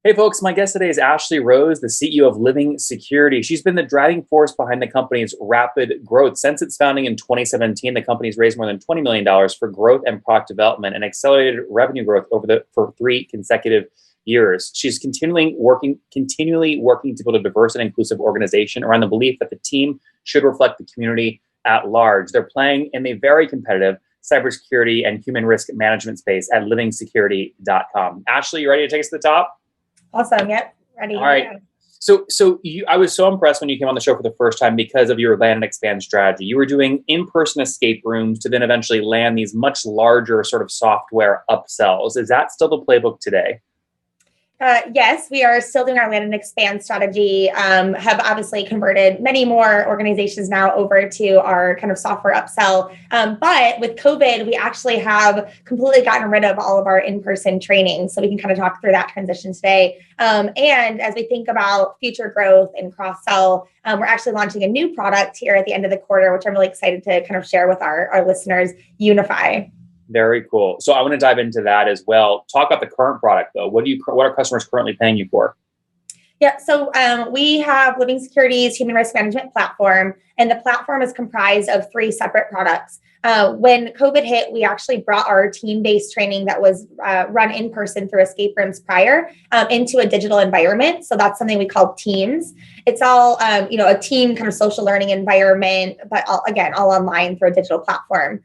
Hey folks, my guest today is Ashley Rose, the CEO of LivingSecurity. She's been the driving force behind the company's rapid growth. Since its founding in 2017, the company's raised more than $20 million for growth and product development and accelerated revenue growth for 3 consecutive years. She's continually working to build a diverse and inclusive organization around the belief that the team should reflect the community at large. They're playing in a very competitive cybersecurity and human risk management space at livingsecurity.com. Ashley, you ready to take us to the top? Awesome. Yep. Ready. All right. I was so impressed when you came on the show for the first time because of your land and expand strategy. You were doing in-person escape rooms to then eventually land these much larger sort of software upsells. Is that still the playbook today? Yes, we are still doing our land and expand strategy, have obviously converted many more organizations now over to our kind of software upsell. But with COVID, we actually have completely gotten rid of all of our in-person training. So we can kind of talk through that transition today. And as we think about future growth and cross-sell, we're actually launching a new product here at the end of the quarter, which I'm really excited to kind of share with our listeners, Unify. Very cool. So I want to dive into that as well. Talk about the current product though. What are customers currently paying you for? Yeah, so we have LivingSecurity's human risk management platform, and the platform is comprised of 3 separate products. When COVID hit, we actually brought our team-based training that was run in person through escape rooms prior into a digital environment. So that's something we call Teams. It's all a team kind of social learning environment, but all online through a digital platform.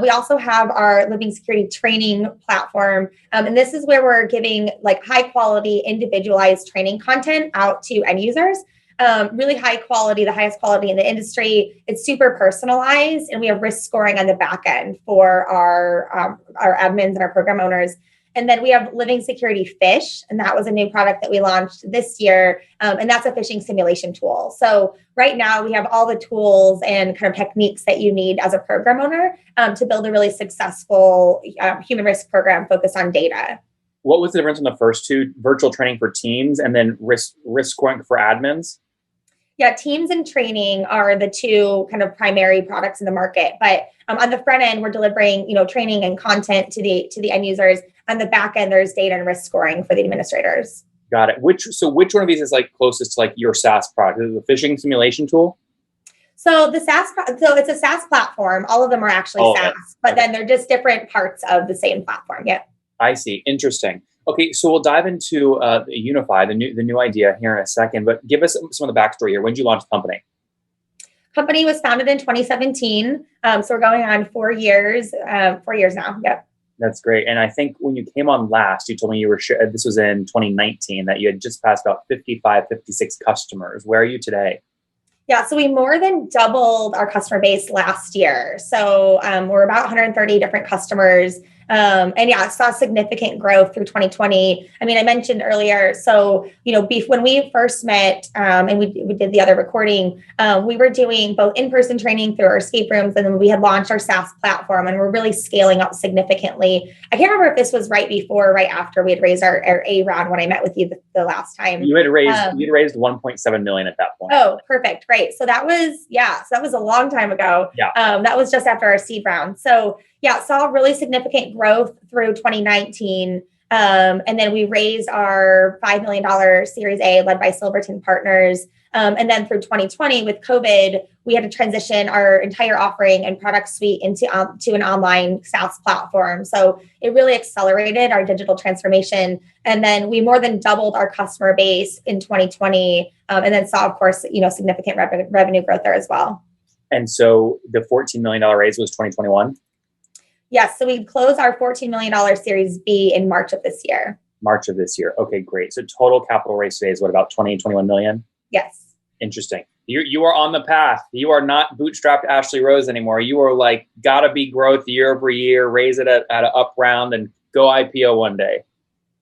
We also have our LivingSecurity training platform. And this is where we're giving like high quality, individualized training content out to end users. Really high quality, the highest quality in the industry. It's super personalized, and we have risk scoring on the back end for our admins and our program owners. And then we have LivingSecurity Phish, and that was a new product that we launched this year. And that's a phishing simulation tool. So right now we have all the tools and kind of techniques that you need as a program owner to build a really successful human risk program focused on data. What was the difference in the first 2, virtual training for teams and then risk scoring for admins? Yeah, Teams and training are the 2 kind of primary products in the market. But on the front end, we're delivering, training and content to the end users. On the back end, there's data and risk scoring for the administrators. Got it. Which one of these is like closest to like your SaaS product? Is it the phishing simulation tool? So it's a SaaS platform. All of them are actually SaaS, but then they're just different parts of the same platform. Yeah. I see. Interesting. Okay, so we'll dive into Unify, the new idea here in a second. But give us some of the backstory here. When did you launch the company? Company was founded in 2017. So we're going on 4 years. 4 years now. Yep. That's great. And I think when you came on last, you told me this was in 2019, that you had just passed about 55, 56 customers. Where are you today? Yeah, so we more than doubled our customer base last year. So we're about 130 different customers. And yeah, saw significant growth through 2020. I mean, I mentioned earlier, so, when we first met and we did the other recording, we were doing both in-person training through our escape rooms, and then we had launched our SaaS platform, and we're really scaling up significantly. I can't remember if this was right before or right after we had raised our A round when I met with you the last time. You had raised 1.7 million at that point. Oh, perfect. Great. So that was a long time ago. Yeah. That was just after our seed round. So yeah, saw really significant growth through 2019. And then we raised our $5 million Series A led by Silverton Partners. And then through 2020 with COVID, we had to transition our entire offering and product suite to an online SaaS platform. So it really accelerated our digital transformation. And then we more than doubled our customer base in 2020. And then saw, of course, significant revenue growth there as well. And so the $14 million raise was 2021? Yes. So we closed our $14 million Series B in March of this year. March of this year. Okay, great. So total capital raise today is what, about 21 million? Yes. Interesting. You are on the path. You are not bootstrapped Ashley Rose anymore. You are like, gotta be growth year over year, raise it at an up round and go IPO one day.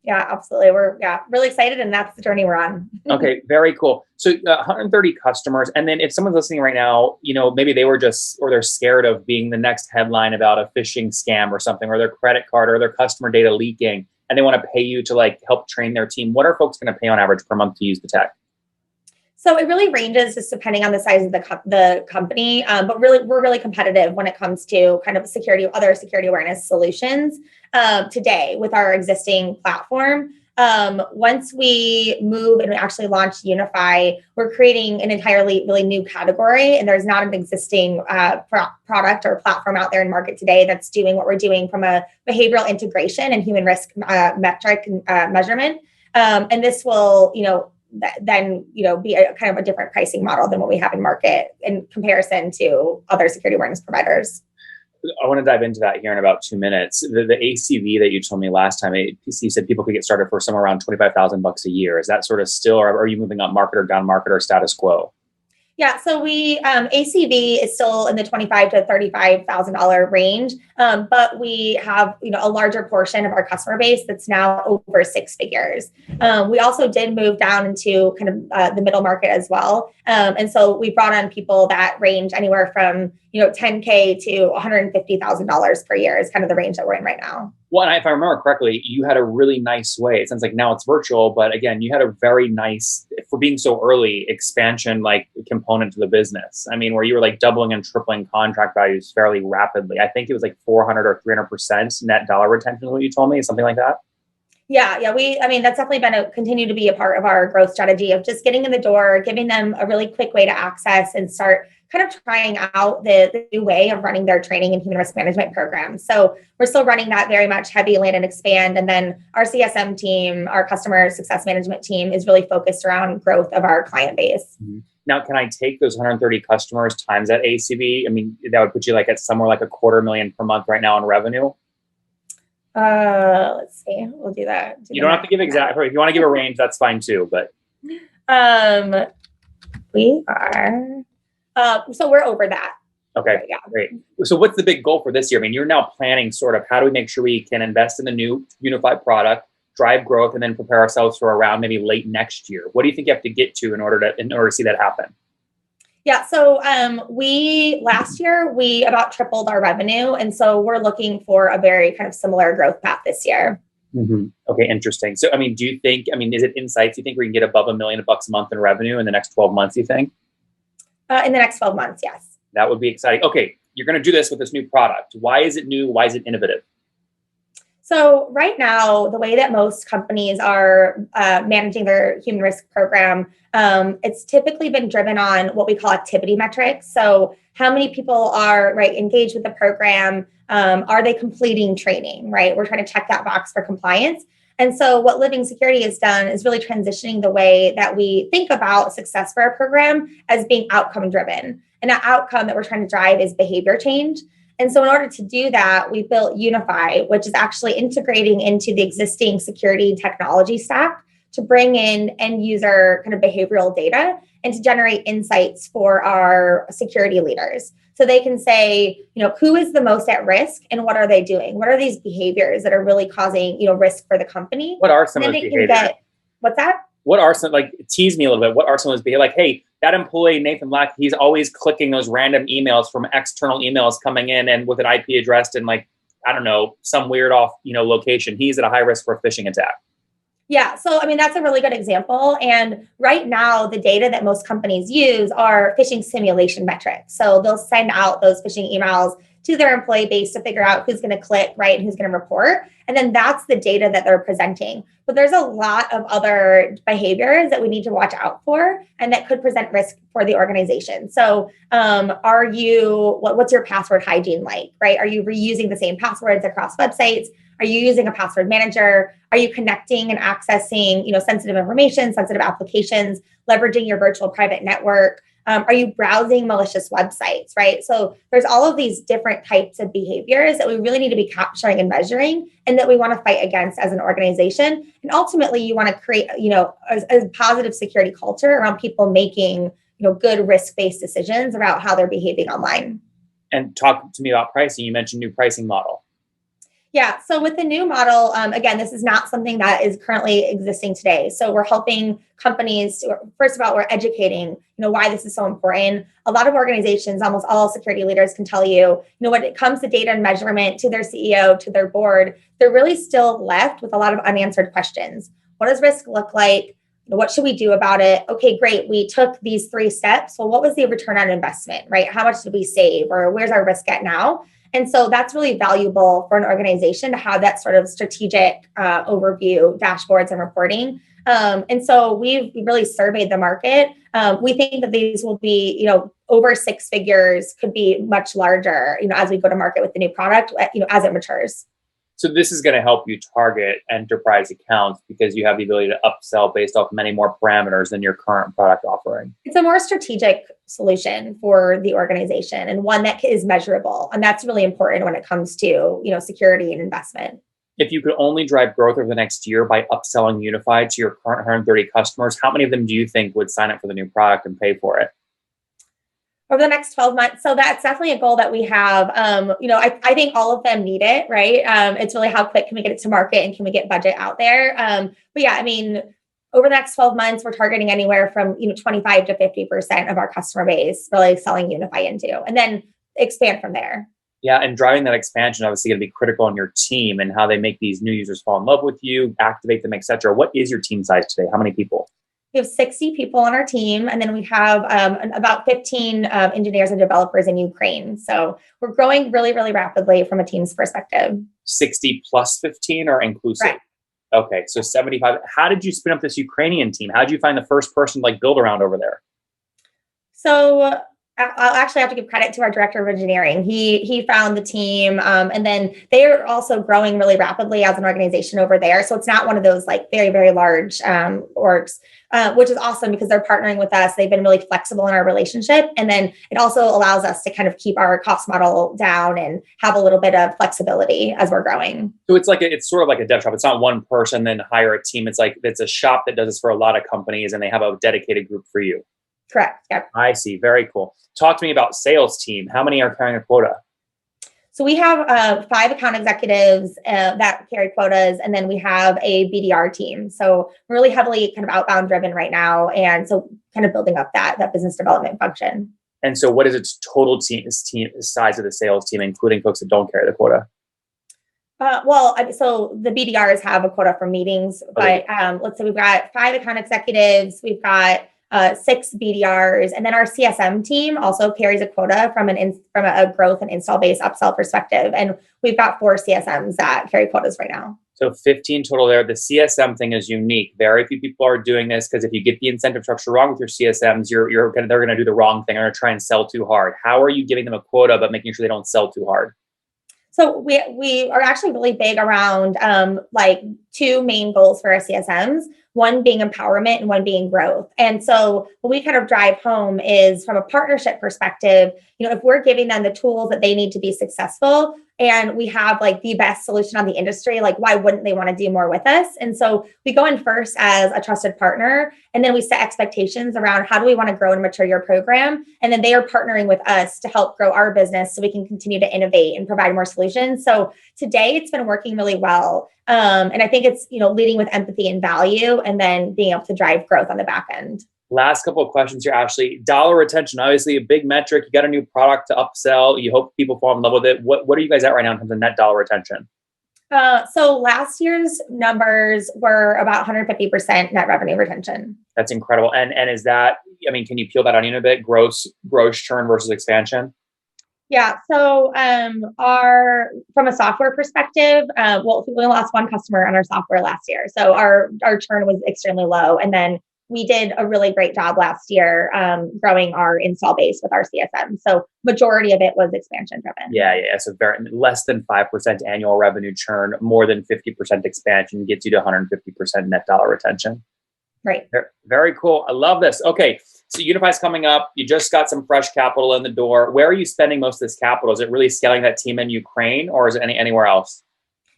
Yeah, absolutely. We're really excited, and that's the journey we're on. Okay, very cool. So 130 customers. And then if someone's listening right now, maybe they're scared of being the next headline about a phishing scam or something, or their credit card or their customer data leaking, and they want to pay you to like help train their team. What are folks going to pay on average per month to use the tech? So it really ranges just depending on the size of the company. But really, we're really competitive when it comes to kind of other security awareness solutions today with our existing platform. Once we move and we actually launch Unify, we're creating an entirely really new category. And there's not an existing product or platform out there in market today that's doing what we're doing from a behavioral integration and human risk metric measurement. And this will, then, be a kind of a different pricing model than what we have in market in comparison to other security awareness providers. I want to dive into that here in about 2 minutes. The ACV that you told me last time, you said people could get started for somewhere around $25,000 a year. Is that sort of still, or are you moving up market or down market or status quo? Yeah, so we ACV is still in the $25,000 to $35,000 range, but we have a larger portion of our customer base that's now over 6 figures. We also did move down into kind of the middle market as well, and so we brought on people that range anywhere from $10K to $150,000 per year is kind of the range that we're in right now. Well, and if I remember correctly, you had a really nice way. It sounds like now it's virtual, but again, you had a very nice, for being so early, expansion component to the business. I mean, where you were doubling and tripling contract values fairly rapidly. I think it was 400 or 300% net dollar retention is what you told me, something like that. Yeah. That's definitely been continue to be a part of our growth strategy of just getting in the door, giving them a really quick way to access and start kind of trying out the new way of running their training and human risk management program. So we're still running that very much heavy land and expand. And then our CSM team, our customer success management team, is really focused around growth of our client base. Mm-hmm. Now, can I take those 130 customers times that ACV? I mean, that would put you at somewhere like $250,000 per month right now in revenue. Let's see. We'll do that. You don't have to give exact. If you want to give a range, that's fine too. But we are. So we're over that. Okay, yeah, great. So what's the big goal for this year? I mean, you're now planning sort of how do we make sure we can invest in the new unified product, drive growth, and then prepare ourselves for around maybe late next year. What do you think you have to get to in order to see that happen? Yeah. So last year we about tripled our revenue. And so we're looking for a very kind of similar growth path this year. Mm-hmm. Okay. Interesting. So, is it insights? Do you think we can get above $1 million a month in revenue in the next 12 months, you think? In the next 12 months. Yes. That would be exciting. Okay. You're going to do this with this new product. Why is it new? Why is it innovative? So right now, the way that most companies are managing their human risk program, it's typically been driven on what we call activity metrics. So how many people are engaged with the program? Are they completing training? Right? We're trying to check that box for compliance. And so what LivingSecurity has done is really transitioning the way that we think about success for our program as being outcome driven. And that outcome that we're trying to drive is behavior change. And so in order to do that, we built Unify, which is actually integrating into the existing security technology stack to bring in end user kind of behavioral data and to generate insights for our security leaders. So they can say, who is the most at risk and what are they doing? What are these behaviors that are really causing, risk for the company? What are some of those behaviors? What's that? What are some, tease me a little bit. What are some of those behaviors? Hey, that employee, Nathan Latka, he's always clicking those random emails from external emails coming in and with an IP address and some weird off, location. He's at a high risk for a phishing attack. Yeah. So, that's a really good example. And right now, the data that most companies use are phishing simulation metrics. So they'll send out those phishing emails to their employee base to figure out who's going to click, right, and who's going to report. And then that's the data that they're presenting. But there's a lot of other behaviors that we need to watch out for and that could present risk for the organization. So what's your password hygiene like, right? Are you reusing the same passwords across websites? Are you using a password manager? Are you connecting and accessing, sensitive information, sensitive applications, leveraging your virtual private network? Are you browsing malicious websites, right? So there's all of these different types of behaviors that we really need to be capturing and measuring and that we want to fight against as an organization. And ultimately, you want to create, a positive security culture around people making, good risk-based decisions about how they're behaving online. And talk to me about pricing. You mentioned new pricing model. Yeah. So with the new model, again, this is not something that is currently existing today. So we're helping companies first of all, we're educating, why this is so important. A lot of organizations, almost all security leaders can tell you, when it comes to data and measurement to their CEO, to their board, they're really still left with a lot of unanswered questions. What does risk look like? What should we do about it? Okay, great. We took these 3 steps. Well, what was the return on investment, right? How much did we save or where's our risk at now? And so that's really valuable for an organization to have that sort of strategic overview, dashboards and reporting. And so we've really surveyed the market. We think that these will be, over six figures, could be much larger, as we go to market with the new product, as it matures. So this is going to help you target enterprise accounts because you have the ability to upsell based off many more parameters than your current product offering. It's a more strategic solution for the organization and one that is measurable. And that's really important when it comes to, security and investment. If you could only drive growth over the next year by upselling Unify to your current 130 customers, how many of them do you think would sign up for the new product and pay for it? Over the next 12 months. So that's definitely a goal that we have. I think all of them need it, right? It's really how quick can we get it to market and can we get budget out there? But yeah, over the next 12 months, we're targeting anywhere from 25 to 50% of our customer base really selling Unify into, and then expand from there. Yeah, and driving that expansion obviously going to be critical on your team and how they make these new users fall in love with you, activate them, etc. What is your team size today? How many people? We have 60 people on our team, and then we have about 15 engineers and developers in Ukraine. So we're growing really, really rapidly from a team's perspective. 60 plus 15 or inclusive? Right. Okay, so 75. How did you spin up this Ukrainian team? How did you find the first person to build around over there? So I'll actually have to give credit to our director of engineering. He found the team, and then they are also growing really rapidly as an organization over there. So it's not one of those very, very large orgs, which is awesome because they're partnering with us. They've been really flexible in our relationship. And then it also allows us to kind of keep our cost model down and have a little bit of flexibility as we're growing. So it's sort of like a dev shop. It's not one person, then hire a team. It's a shop that does this for a lot of companies and they have a dedicated group for you. Correct. Yep. I see. Very cool. Talk to me about sales team. How many are carrying a quota? So we have 5 account executives that carry quotas, and then we have a BDR team. So we're really heavily kind of outbound driven right now, and so kind of building up that business development function. And so, what is its total team size of the sales team, including folks that don't carry the quota? So the BDRs have a quota for meetings, but let's say we've got 5 account executives, we've got 6 BDRs, and then our CSM team also carries a quota from a growth and install base upsell perspective. And we've got 4 CSMs that carry quotas right now. So 15 total there. The CSM thing is unique. Very few people are doing this because if you get the incentive structure wrong with your CSMs, they're going to do the wrong thing. They're going to try and sell too hard. How are you giving them a quota but making sure they don't sell too hard? So we are actually really big around 2 main goals for our CSMs, one being empowerment and one being growth. And so what we kind of drive home is from a partnership perspective, if we're giving them the tools that they need to be successful and we have the best solution on the industry, why wouldn't they want to do more with us? And so we go in first as a trusted partner, and then we set expectations around how do we want to grow and mature your program. And then they are partnering with us to help grow our business so we can continue to innovate and provide more solutions. So today it's been working really well. And I think it's, leading with empathy and value and then being able to drive growth on the back end. Last couple of questions here, Ashley. Dollar retention, obviously a big metric. You got a new product to upsell. You hope people fall in love with it. What are you guys at right now in terms of net dollar retention? So last year's numbers were about 150% net revenue retention. That's incredible. And is that, can you peel that onion a bit? Gross churn versus expansion? Yeah. So from a software perspective, we lost 1 customer on our software last year. So our churn was extremely low. And then we did a really great job last year growing our install base with our CSM. So majority of it was expansion driven. Yeah. So very less than 5% annual revenue churn, more than 50% expansion gets you to 150% net dollar retention. Right. Very cool. I love this. Okay. So Unify's coming up. You just got some fresh capital in the door. Where are you spending most of this capital? Is it really scaling that team in Ukraine or is it anywhere else?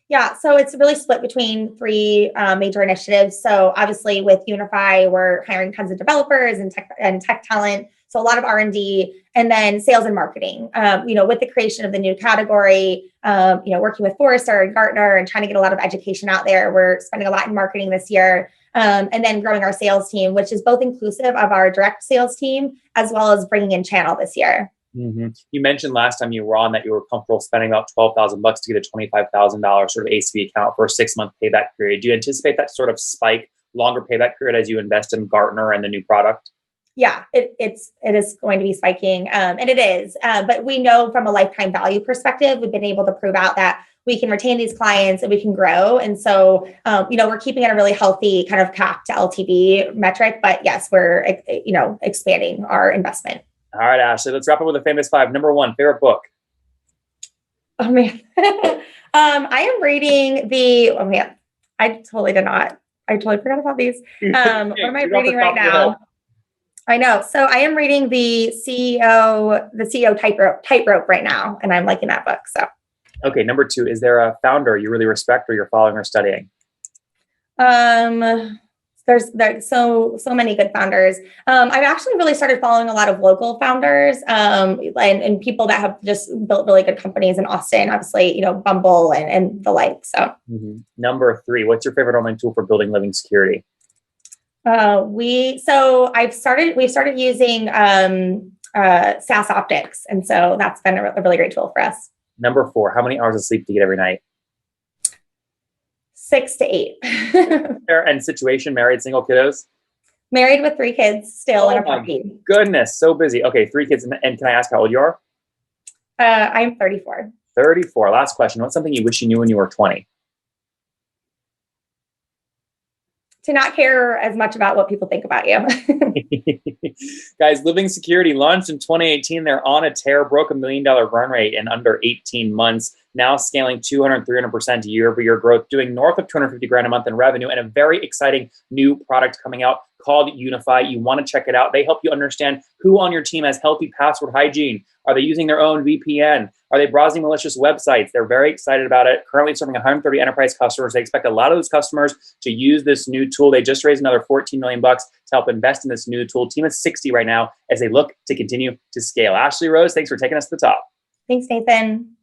Yeah, so it's really split between 3 major initiatives. So obviously with Unify, we're hiring tons of developers and tech talent. So a lot of R&D, and then sales and marketing. With the creation of the new category, working with Forrester and Gartner and trying to get a lot of education out there. We're spending a lot in marketing this year. And then growing our sales team, which is both inclusive of our direct sales team, as well as bringing in channel this year. Mm-hmm. You mentioned last time you were on that you were comfortable spending about $12,000 to get a $25,000 sort of ACV account for a 6-month payback period. Do you anticipate that sort of spike, longer payback period as you invest in Gartner and the new product? Yeah, it is going to be spiking, and it is. But we know from a lifetime value perspective, we've been able to prove out that we can retain these clients and we can grow. And so, we're keeping it a really healthy kind of CAC to LTV metric. But yes, we're expanding our investment. All right, Ashley, let's wrap up with the famous five. Number one, favorite book. Oh man, I am reading the. Oh man, I totally forgot about these. What am I reading right now? I know. So I am reading the CEO Tightrope right now, and I'm liking that book. So. Okay, number two, is there a founder you really respect or you're following or studying? There's so many good founders. I've actually really started following a lot of local founders and people that have just built really good companies in Austin, obviously, Bumble and the like. So Number three, what's your favorite online tool for building Living Security? We've started using SaaS optics. And so that's been a really great tool for us. Number four, how many hours of sleep do you get every night? 6 to 8. And situation, married, single, kiddos? Married with 3 kids still in a puppy. Goodness, so busy. Okay, 3 kids. And can I ask how old you are? I'm 34. 34. Last question. What's something you wish you knew when you were 20? To not care as much about what people think about you. Guys, Living Security launched in 2018. They're on a tear, broke $1 million run rate in under 18 months, now scaling 200-300% year-over-year growth, doing north of $250,000 a month in revenue, and a very exciting new product coming out called Unify. You want to check it out. They help you understand who on your team has healthy password hygiene. Are they using their own VPN? Are they browsing malicious websites? They're very excited about it. Currently serving 130 enterprise customers. They expect a lot of those customers to use this new tool. They just raised another $14 million to help invest in this new tool. Team is 60 right now as they look to continue to scale. Ashley Rose, thanks for taking us to the top. Thanks, Nathan.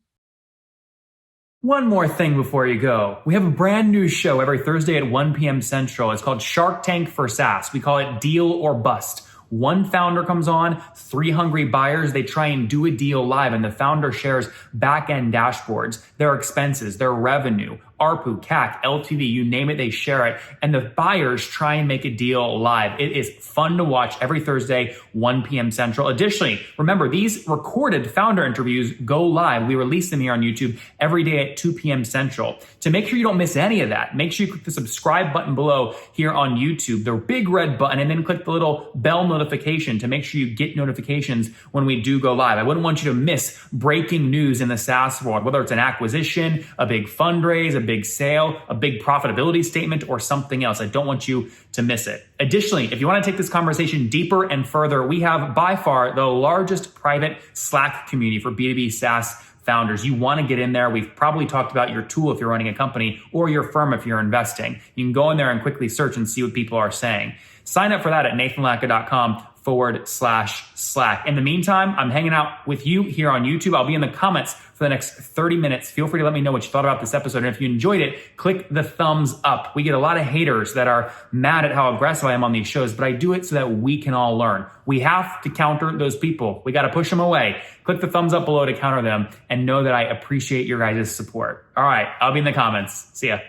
One more thing before you go. We have a brand new show every Thursday at 1 p.m. Central. It's called Shark Tank for SaaS. We call it Deal or Bust. One founder comes on, 3 hungry buyers, they try and do a deal live, and the founder shares back-end dashboards, their expenses, their revenue, ARPU, CAC, LTV, you name it, they share it. And the buyers try and make a deal live. It is fun to watch every Thursday, 1 p.m. Central. Additionally, remember, these recorded founder interviews go live. We release them here on YouTube every day at 2 p.m. Central. To make sure you don't miss any of that, make sure you click the subscribe button below here on YouTube, the big red button, and then click the little bell notification to make sure you get notifications when we do go live. I wouldn't want you to miss breaking news in the SaaS world, whether it's an acquisition, a big fundraise, a big sale, a big profitability statement, or something else. I don't want you to miss it. Additionally, if you want to take this conversation deeper and further, we have by far the largest private Slack community for B2B SaaS founders. You want to get in there. We've probably talked about your tool if you're running a company or your firm if you're investing. You can go in there and quickly search and see what people are saying. Sign up for that at nathanlatka.com/Slack. In the meantime, I'm hanging out with you here on YouTube. I'll be in the comments for the next 30 minutes. Feel free to let me know what you thought about this episode. And if you enjoyed it, click the thumbs up. We get a lot of haters that are mad at how aggressive I am on these shows, but I do it so that we can all learn. We have to counter those people. We got to push them away. Click the thumbs up below to counter them and know that I appreciate your guys' support. All right, I'll be in the comments. See ya.